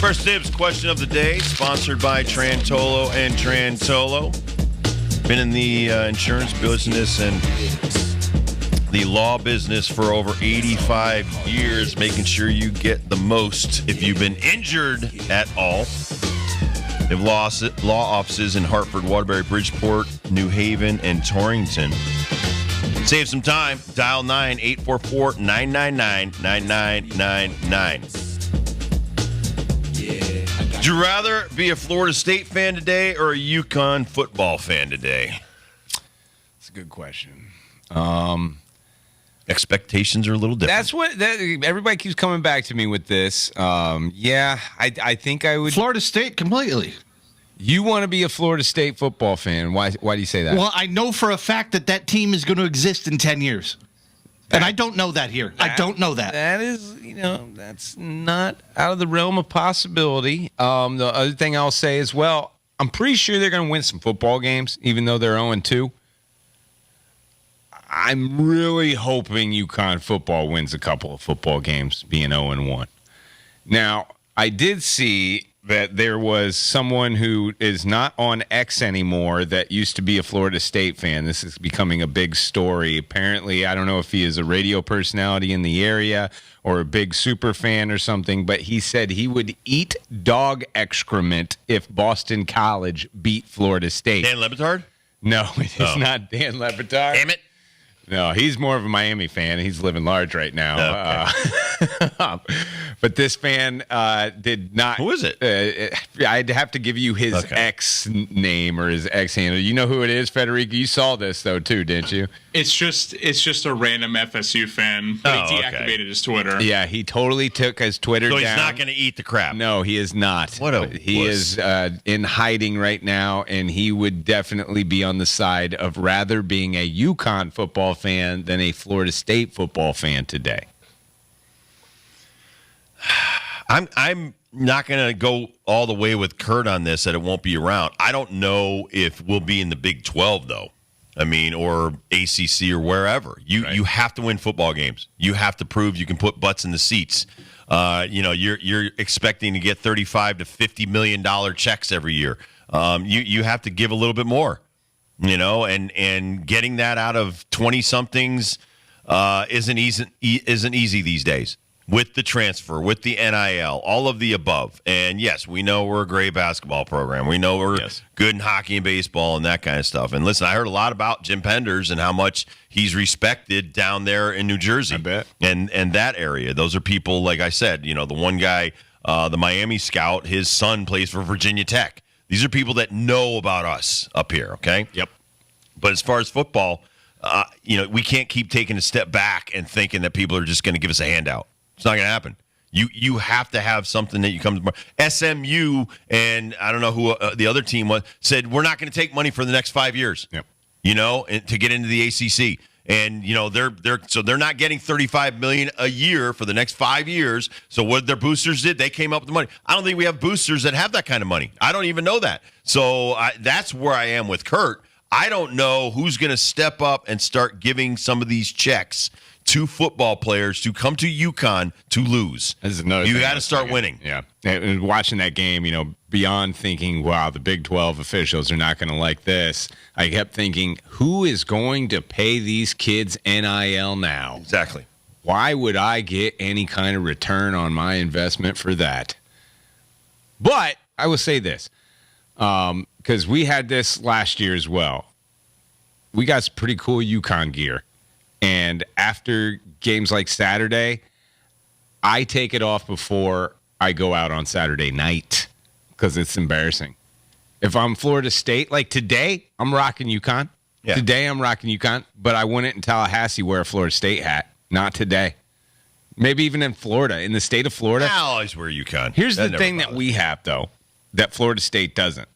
First Dibbs question of the day, sponsored by Trantolo and Trantolo. Been in the insurance business and the law business for over 85 years, making sure you get the most if you've been injured at all. They have law offices in Hartford, Waterbury, Bridgeport, New Haven, and Torrington. Save some time. Dial 9-844-999-9999. Would you rather be a Florida State fan today or a UConn football fan today? That's a good question. Expectations are a little different. That's what everybody keeps coming back to me with this. I think I would. Florida State completely. You want to be a Florida State football fan. Why do you say that? Well, I know for a fact that team is going to exist in 10 years. And I don't know that here. I don't know that. That is, that's not out of the realm of possibility. The other thing I'll say as well, I'm pretty sure they're going to win some football games, even though they're 0-2. I'm really hoping UConn football wins a couple of football games, being 0-1. Now, I did see that there was someone who is not on X anymore that used to be a Florida State fan. This is becoming a big story. Apparently, I don't know if he is a radio personality in the area or a big super fan or something, but he said he would eat dog excrement if Boston College beat Florida State. Dan Le Batard? No, it is not Dan Le Batard. Damn it. No, he's more of a Miami fan. He's living large right now. Okay. But this fan did not. Who is it? I'd have to give you his ex name or his ex handle. You know who it is, Federico? You saw this, though, too, didn't you? It's just a random FSU fan, but he deactivated his Twitter. Yeah, he totally took his Twitter down. So he's not going to eat the crap. No, he is not. He is in hiding right now, and he would definitely be on the side of rather being a UConn football fan than a Florida State football fan today. I'm not going to go all the way with Kurt on this, that it won't be around. I don't know if we'll be in the Big 12, though. I mean, or ACC or wherever. You have to win football games. You have to prove you can put butts in the seats. You're expecting to get $35 to $50 million checks every year. You have to give a little bit more, and getting that out of 20-somethings isn't easy these days. With the transfer, with the NIL, all of the above. And, yes, we know we're a great basketball program. We know we're good in hockey and baseball and that kind of stuff. And, listen, I heard a lot about Jim Penders and how much he's respected down there in New Jersey. I bet. And that area. Those are people, like I said, the one guy, the Miami scout, his son plays for Virginia Tech. These are people that know about us up here, okay? Yep. But as far as football, we can't keep taking a step back and thinking that people are just going to give us a handout. It's not going to happen. You have to have something that you come to. SMU and I don't know who the other team was said we're not going to take money for the next 5 years. Yep. To get into the ACC, and they're not getting $35 million a year for the next 5 years. So what their boosters did, they came up with the money. I don't think we have boosters that have that kind of money. I don't even know that. So that's where I am with Kurt. I don't know who's going to step up and start giving some of these checks to football players to come to UConn to lose. You got to start winning. Yeah. And watching that game, beyond thinking, wow, the Big 12 officials are not going to like this, I kept thinking, who is going to pay these kids NIL now? Exactly. Why would I get any kind of return on my investment for that? But I will say this, because we had this last year as well. We got some pretty cool UConn gear. And after games like Saturday, I take it off before I go out on Saturday night because it's embarrassing. If I'm Florida State, like today, I'm rocking UConn. Yeah. Today, I'm rocking UConn, but I wouldn't in Tallahassee wear a Florida State hat. Not today. Maybe even in Florida, in the state of Florida. I always wear UConn. Here's the thing that we have, though, that Florida State doesn't.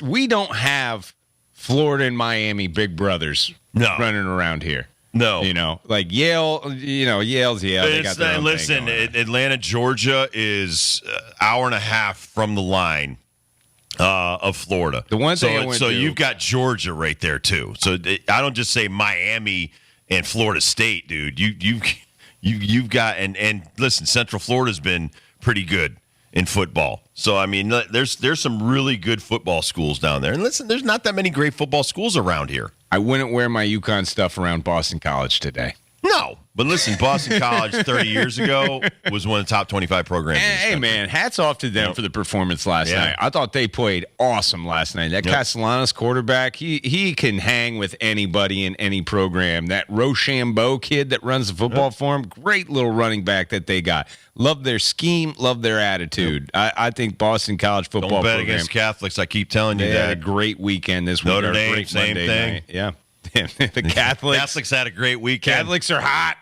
We don't have Florida and Miami big brothers running around here. No. Like Yale, Yale's Yale. They got their own listen, thing Atlanta, Georgia is an hour and a half from the line of Florida. The one thing you've got Georgia right there, too. So I don't just say Miami and Florida State, dude. You've got, and listen, Central Florida's been pretty good. in football. So, I mean, there's some really good football schools down there. And listen, there's not that many great football schools around here. I wouldn't wear my UConn stuff around Boston College today. No. But listen, Boston College 30 years ago was one of the top 25 programs. Hey, man, hats off to them for the performance last night. I thought they played awesome last night. That Castellanos quarterback, he can hang with anybody in any program. That Rochambeau kid that runs the football for him, great little running back that they got. Love their scheme, love their attitude. I think Boston College football Don't bet program, against Catholics. I keep telling you they that. had a great weekend this week. Notre Dame, great same Monday thing. night. Yeah. The Catholics had a great weekend. Catholics are hot.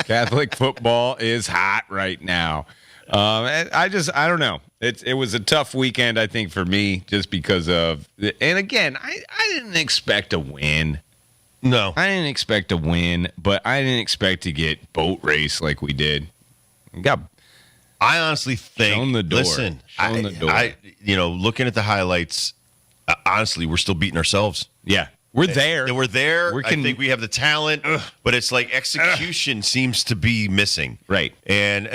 Catholic football is hot right now. I don't know. It was a tough weekend, I think, for me, just because of. And again, I didn't expect a win. No, I didn't expect a win, but I didn't expect to get boat race like we did. I honestly think. Shown the door. Listen, Shown the door. Looking at the highlights, honestly, we're still beating ourselves. Yeah. We're there. We're there. I think we have the talent, but it's like execution seems to be missing. Right. And,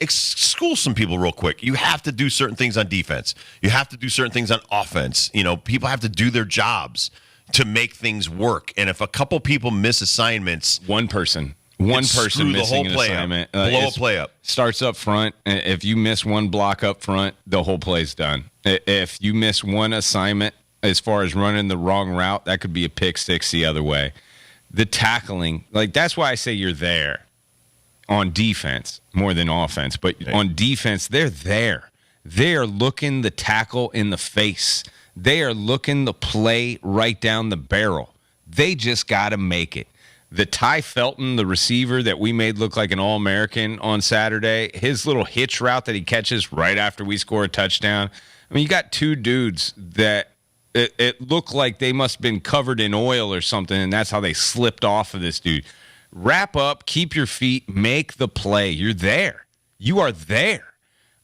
school some people real quick. You have to do certain things on defense. You have to do certain things on offense. People have to do their jobs to make things work. And if a couple people miss assignments. One person missing the whole an play assignment. Blow a play up. Starts up front. If you miss one block up front, the whole play's done. If you miss one assignment, as far as running the wrong route, that could be a pick six the other way. The tackling, that's why I say you're there on defense more than offense. But on defense, they're there. They are looking the tackle in the face. They are looking the play right down the barrel. They just got to make it. The Ty Felton, the receiver that we made look like an All-American on Saturday, his little hitch route that he catches right after we score a touchdown. I mean, you got two dudes that it looked like they must have been covered in oil or something, and that's how they slipped off of this dude. Wrap up, keep your feet, make the play. You're there. You are there.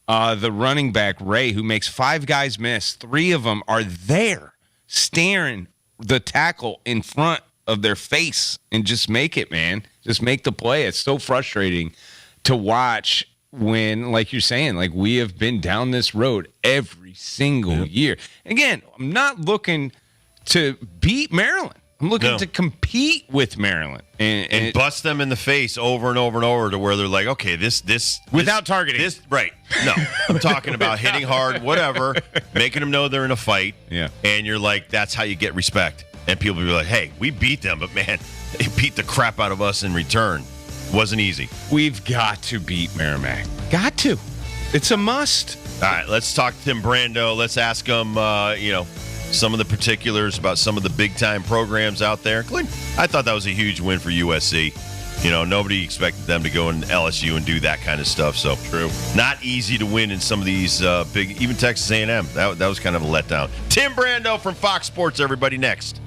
The running back, Ray, who makes 5 guys miss, 3 of them are there, staring the tackle in front of their face, and just make it, man. Just make the play. It's so frustrating to watch when, like you're saying, we have been down this road every single year. Again, I'm not looking to beat Maryland. I'm looking to compete with Maryland and bust them in the face over and over and over to where they're like, okay, this without targeting. Right. No, I'm talking about hitting hard, whatever, making them know they're in a fight. Yeah. And you're like, that's how you get respect. And people will be like, hey, we beat them, but man, they beat the crap out of us in return. Wasn't easy. We've got to beat Merrimack. Got to. It's a must. All right, let's talk to Tim Brando. Let's ask him, some of the particulars about some of the big-time programs out there. I thought that was a huge win for USC. Nobody expected them to go in LSU and do that kind of stuff. So true. Not easy to win in some of these big, even Texas A&M. That was kind of a letdown. Tim Brando from Fox Sports, everybody, next.